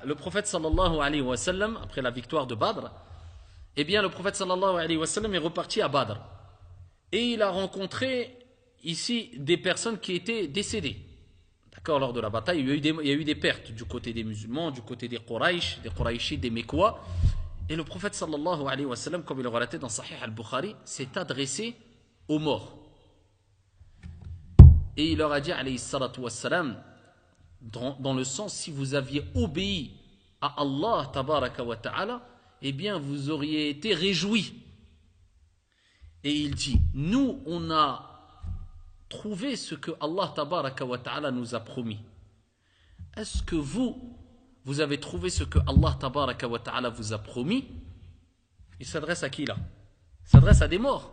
le prophète sallallahu alayhi wa sallam, après la victoire de Badr, eh bien le prophète sallallahu alayhi wa sallam est reparti à Badr. Et il a rencontré ici des personnes qui étaient décédées. D'accord, lors de la bataille, il y a eu des pertes du côté des musulmans, du côté des Quraïchites, des Mécois. Et le prophète sallallahu alayhi wa sallam, comme il le relatait dans Sahih al-Bukhari, s'est adressé aux morts. Et il leur a dit, alayhi salatu wassalam, dans le sens, si vous aviez obéi à Allah tabaraka wa ta'ala, eh bien vous auriez été réjouis. Et il dit, nous on a trouvé ce que Allah tabaraka wa ta'ala nous a promis. Est-ce que vous avez trouvé ce que Allah tabaraka wa ta'ala vous a promis? Il s'adresse à qui là? Il s'adresse à des morts.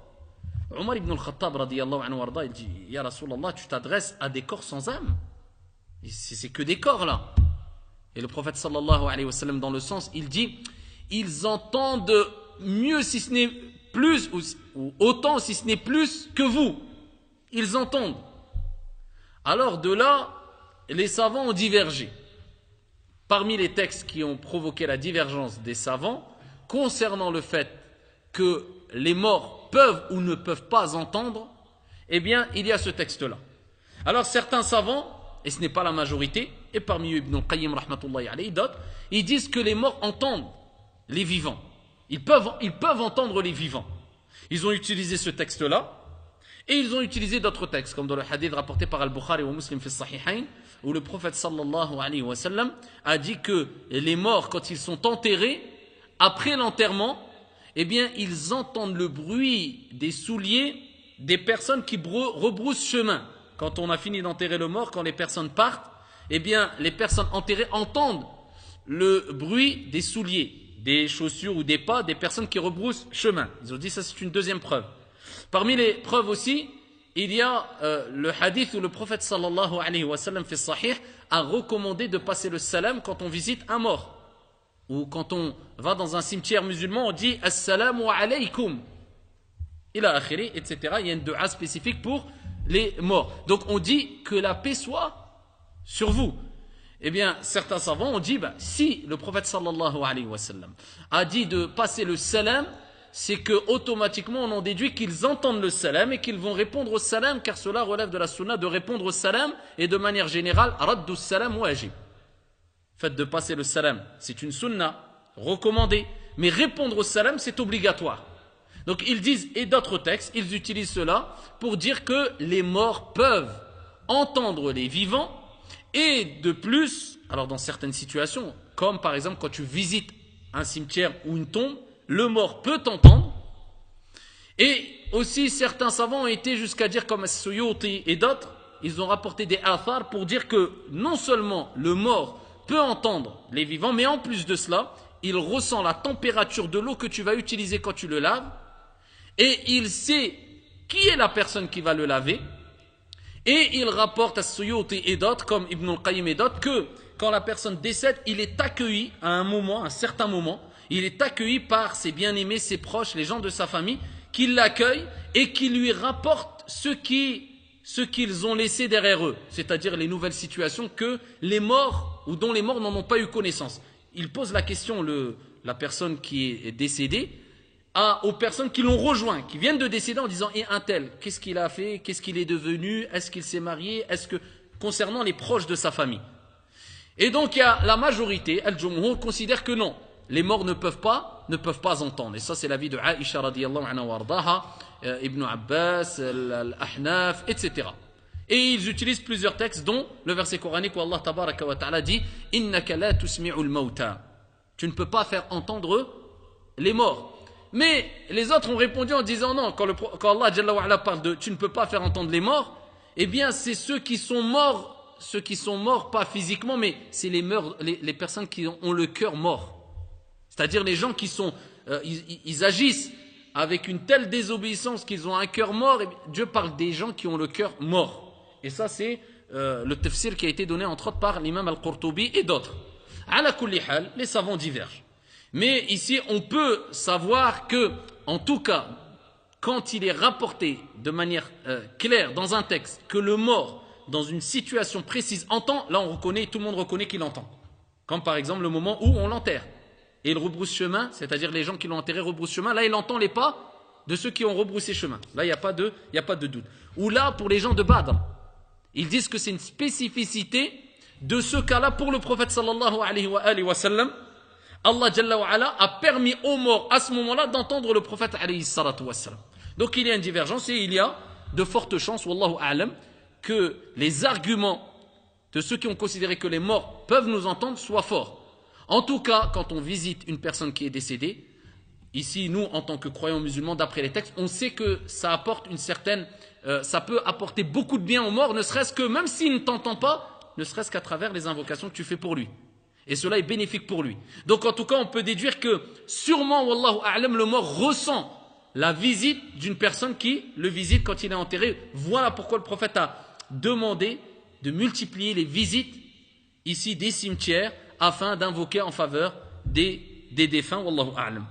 Omar ibn al-Khattab radiyallahu anhu warda, il dit, Ya Rasulallah, tu t'adresses à des corps sans âme. C'est que des corps là. Et le prophète sallallahu alayhi wa sallam, dans le sens, il dit, ils entendent mieux si ce n'est plus, ou autant si ce n'est plus que vous. Ils entendent. Alors de là, les savants ont divergé. Parmi les textes qui ont provoqué la divergence des savants, concernant le fait que les morts peuvent ou ne peuvent pas entendre, eh bien, il y a ce texte-là. Alors certains savants, et ce n'est pas la majorité, et parmi eux Ibn al-Qayyim rahmatullahi alayhi, d'autres, ils disent que les morts entendent les vivants. Ils peuvent entendre les vivants. Ils ont utilisé ce texte-là, et ils ont utilisé d'autres textes, comme dans le hadith rapporté par Al-Bukhari ou Muslim fi Sahihayn, où le prophète sallallahu alayhi wa sallam a dit que les morts, quand ils sont enterrés, après l'enterrement, eh bien, ils entendent le bruit des souliers des personnes qui rebroussent chemin. Quand on a fini d'enterrer le mort, quand les personnes partent, eh bien, les personnes enterrées entendent le bruit des souliers, des chaussures ou des pas des personnes qui rebroussent chemin. Ils ont dit ça, c'est une deuxième preuve. Parmi les preuves aussi, il y a le hadith où le prophète sallallahu alayhi wa sallam fi sahih a recommandé de passer le salam quand on visite un mort. Ou quand on va dans un cimetière musulman, on dit assalamu alaykum. Il a akhiri, etc. Il y a une dua spécifique pour les morts. Donc on dit que la paix soit sur vous. Eh bien, certains savants ont dit, si le prophète sallallahu alayhi wa sallam a dit de passer le salam, c'est que automatiquement on en déduit qu'ils entendent le salam et qu'ils vont répondre au salam, car cela relève de la sunna de répondre au salam, et de manière générale, raddu salam wajib. Fait de passer le salam, c'est une sunna recommandée, mais répondre au salam, c'est obligatoire. Donc ils disent, et d'autres textes, ils utilisent cela pour dire que les morts peuvent entendre les vivants, et de plus, alors dans certaines situations, comme par exemple quand tu visites un cimetière ou une tombe, le mort peut t'entendre. Et aussi certains savants ont été jusqu'à dire, comme As-Suyuti et d'autres, ils ont rapporté des athars pour dire que non seulement le mort peut entendre les vivants, mais en plus de cela, il ressent la température de l'eau que tu vas utiliser quand tu le laves, et il sait qui est la personne qui va le laver. Et il rapporte à Suyuti et d'autres, comme Ibn al-Qayyim et d'autres, que quand la personne décède, il est accueilli à un certain moment, il est accueilli par ses bien-aimés, ses proches, les gens de sa famille, qui l'accueillent et qui lui rapportent ce qu'ils ont laissé derrière eux, c'est-à-dire les nouvelles situations que les morts ou dont les morts n'en ont pas eu connaissance. Il pose la question, la personne qui est décédée, aux personnes qui l'ont rejoint, qui viennent de décéder, en disant, et un tel, qu'est-ce qu'il a fait, qu'est-ce qu'il est devenu, est-ce qu'il s'est marié, concernant les proches de sa famille. Et donc il y a la majorité, Al-Jumhur, considère que non, les morts ne peuvent pas entendre. Et ça c'est l'avis de Aïcha radiyallahu anha wardaha, Ibn Abbas, Al-Ahnaf, etc. Et ils utilisent plusieurs textes, dont le verset coranique où Allah tabaraka wa ta'ala dit « Innaka la tusmi'ul mawta » Tu ne peux pas faire entendre les morts. Mais les autres ont répondu en disant non, quand Allah Jalla wa Ala parle de « tu ne peux pas faire entendre les morts », eh bien c'est ceux qui sont morts pas physiquement, mais c'est les personnes qui ont le cœur mort. C'est-à-dire les gens qui sont, ils agissent avec une telle désobéissance qu'ils ont un cœur mort. Et Dieu parle des gens qui ont le cœur mort. Et ça c'est le tafsir qui a été donné entre autres par l'imam Al-Qurtubi et d'autres. Ala kulli hal, les savants divergent. Mais ici on peut savoir que, en tout cas, quand il est rapporté de manière claire dans un texte que le mort, dans une situation précise, entend, là on reconnaît, tout le monde reconnaît qu'il entend. Comme par exemple le moment où on l'enterre. Et il rebrousse chemin, c'est-à-dire les gens qui l'ont enterré rebroussent chemin. Là, il entend les pas de ceux qui ont rebroussé chemin. Là, il n'y a pas de doute. Ou là, pour les gens de Badr, ils disent que c'est une spécificité de ce cas-là pour le prophète sallallahu alayhi wa sallam. Allah Jalla wa ala a permis aux morts à ce moment-là d'entendre le prophète alayhi salatu wa sallam. Donc il y a une divergence et il y a de fortes chances, wallahu a'lam, que les arguments de ceux qui ont considéré que les morts peuvent nous entendre soient forts. En tout cas, quand on visite une personne qui est décédée, ici, nous, en tant que croyants musulmans, d'après les textes, on sait que ça apporte une certaine, ça peut apporter beaucoup de bien aux morts, ne serait-ce que, même s'il ne t'entend pas, ne serait-ce qu'à travers les invocations que tu fais pour lui. Et cela est bénéfique pour lui. Donc, en tout cas, on peut déduire que, sûrement, wallahu a'lam, le mort ressent la visite d'une personne qui le visite quand il est enterré. Voilà pourquoi le prophète a demandé de multiplier les visites, ici, des cimetières, afin d'invoquer en faveur des défunts, wallahu a'lam.